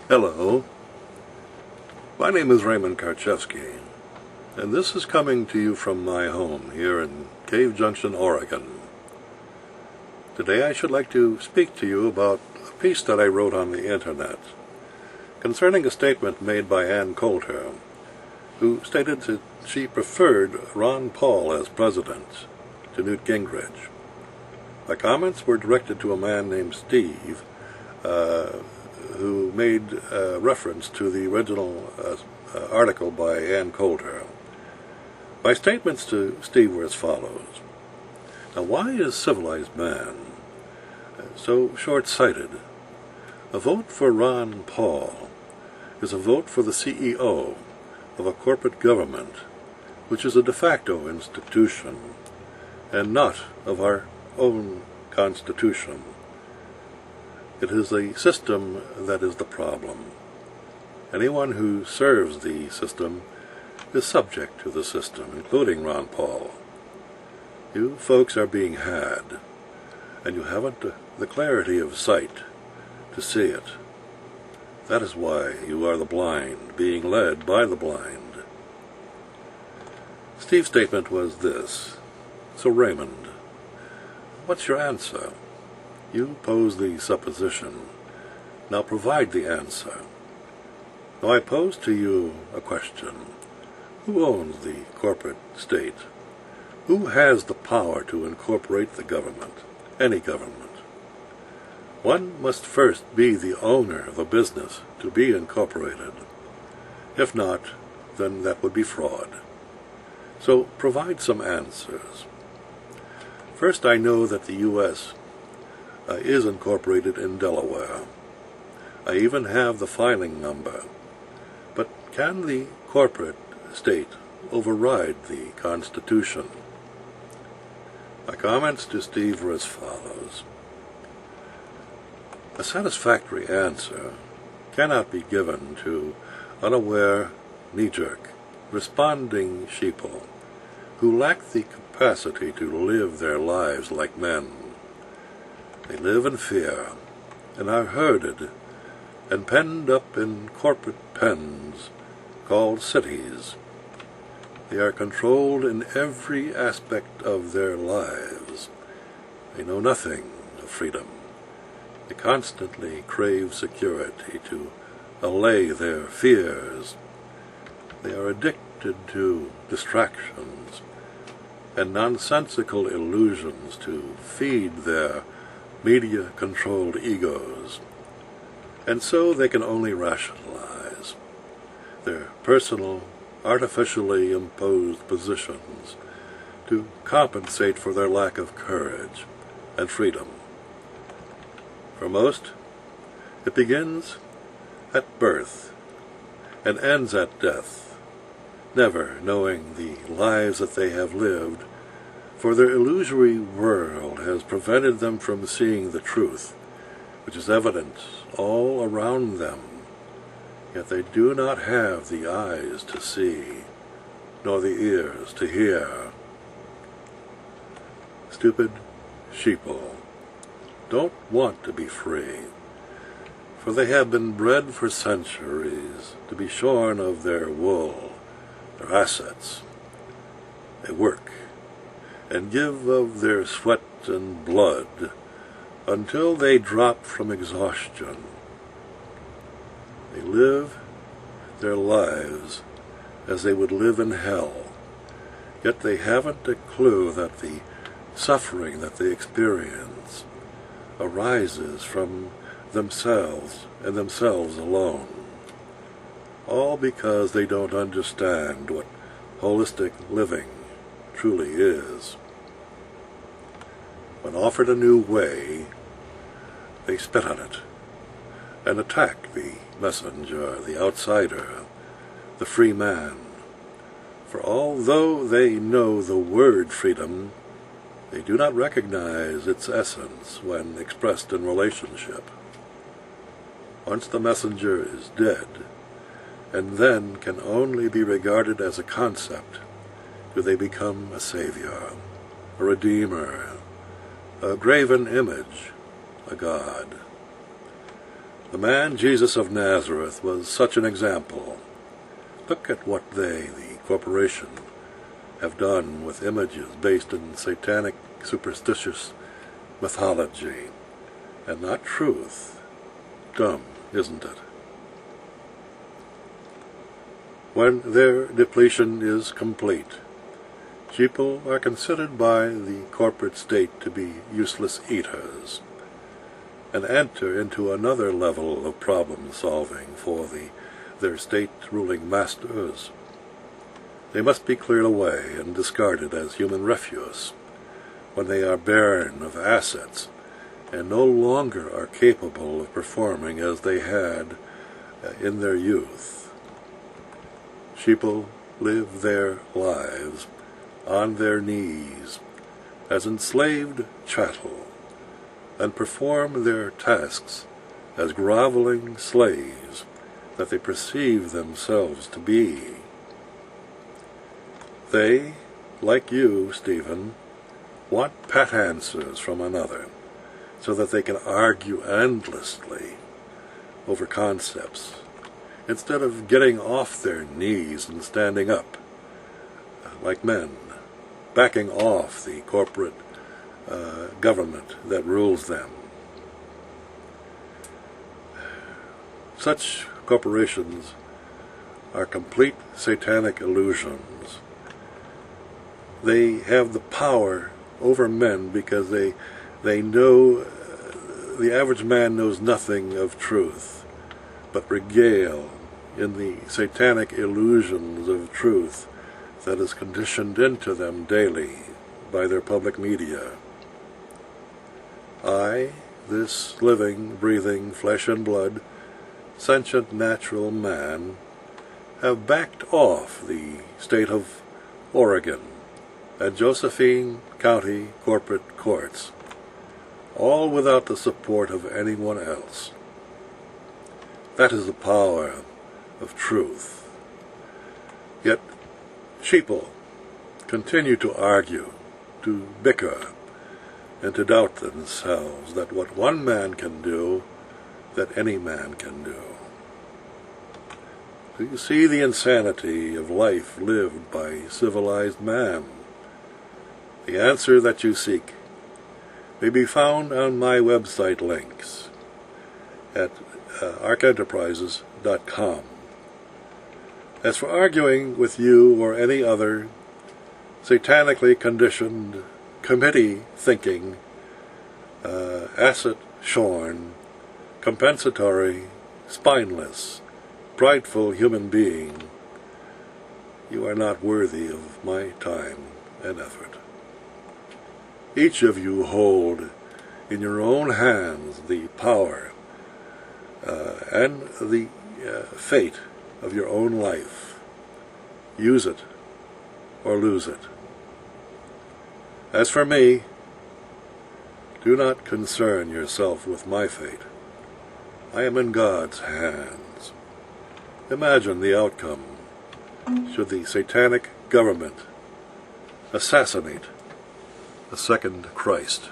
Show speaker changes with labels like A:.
A: Hello, my name is Raymond Karchevsky, and this is coming to you from my home here in Cave Junction, Oregon. Today I should like to speak to you about a piece that I wrote on the internet concerning a statement made by Ann Coulter, who stated that she preferred Ron Paul as president to Newt Gingrich. My comments were directed to a man named Steve, who made reference to the original article by Ann Coulter. My statements to Steve were as follows. Now, why is civilized man so short-sighted? A vote for Ron Paul is a vote for the CEO of a corporate government, which is a de facto institution, and not of our own Constitution. It is the system that is the problem. Anyone who serves the system is subject to the system, including Ron Paul. You folks are being had, and you haven't the clarity of sight to see it. That is why you are the blind, being led by the blind. Steve's statement was this. So Raymond, what's your answer? You pose the supposition. Now provide the answer. Now I pose to you a question. Who owns the corporate state? Who has the power to incorporate the government, any government? One must first be the owner of a business to be incorporated. If not, then that would be fraud. So provide some answers. First, I know that the U.S. Is incorporated in Delaware. I even have the filing number. But can the corporate state override the Constitution? My comments to Steve were as follows. A satisfactory answer cannot be given to unaware, knee-jerk, responding sheeple who lack the capacity to live their lives like men. They live in fear, and are herded, and penned up in corporate pens called cities. They are controlled in every aspect of their lives. They know nothing of freedom. They constantly crave security to allay their fears. They are addicted to distractions and nonsensical illusions to feed their media-controlled egos, and so they can only rationalize their personal, artificially imposed positions to compensate for their lack of courage and freedom. For most, it begins at birth and ends at death, never knowing the lives that they have lived, for their illusory world has prevented them from seeing the truth, which is evident all around them, yet they do not have the eyes to see, nor the ears to hear. Stupid sheeple don't want to be free, for they have been bred for centuries to be shorn of their wool, their assets. They work and give of their sweat and blood until they drop from exhaustion. They live their lives as they would live in hell, yet they haven't a clue that the suffering that they experience arises from themselves and themselves alone, all because they don't understand what holistic living truly is. When offered a new way, they spit on it and attack the messenger, the outsider, the free man. For although they know the word freedom, they do not recognize its essence when expressed in relationship. Once the messenger is dead, and then can only be regarded as a concept, do they become a savior, a redeemer, a graven image, a god. The man Jesus of Nazareth was such an example. Look at what they, the corporation, have done with images based in satanic, superstitious mythology, and not truth. Dumb, isn't it? When their depletion is complete, sheeple are considered by the corporate state to be useless eaters, and enter into another level of problem-solving for their state-ruling masters. They must be cleared away and discarded as human refuse when they are barren of assets and no longer are capable of performing as they had in their youth. Sheeple live their lives on their knees as enslaved chattel, and perform their tasks as groveling slaves that they perceive themselves to be. They, like you, Stephen, want pat answers from another, so that they can argue endlessly over concepts, instead of getting off their knees and standing up, like men, backing off the corporate government that rules them. Such corporations are complete satanic illusions. They have the power over men because they know the average man knows nothing of truth, but regale in the satanic illusions of truth that is conditioned into them daily by their public media. I, this living, breathing, flesh and blood, sentient natural man, have backed off the state of Oregon and Josephine County corporate courts, all without the support of anyone else. That is the power of truth. Yet sheeple continue to argue, to bicker, and to doubt themselves that what one man can do, that any man can do. Do you see the insanity of life lived by civilized man? The answer that you seek may be found on my website links at arkenterprises.com. As for arguing with you or any other satanically conditioned, committee thinking, asset-shorn, compensatory, spineless, prideful human being, you are not worthy of my time and effort. Each of you hold in your own hands the power and the fate of your own life. Use it or lose it. As for me, do not concern yourself with my fate. I am in God's hands. Imagine the outcome should the satanic government assassinate the second Christ.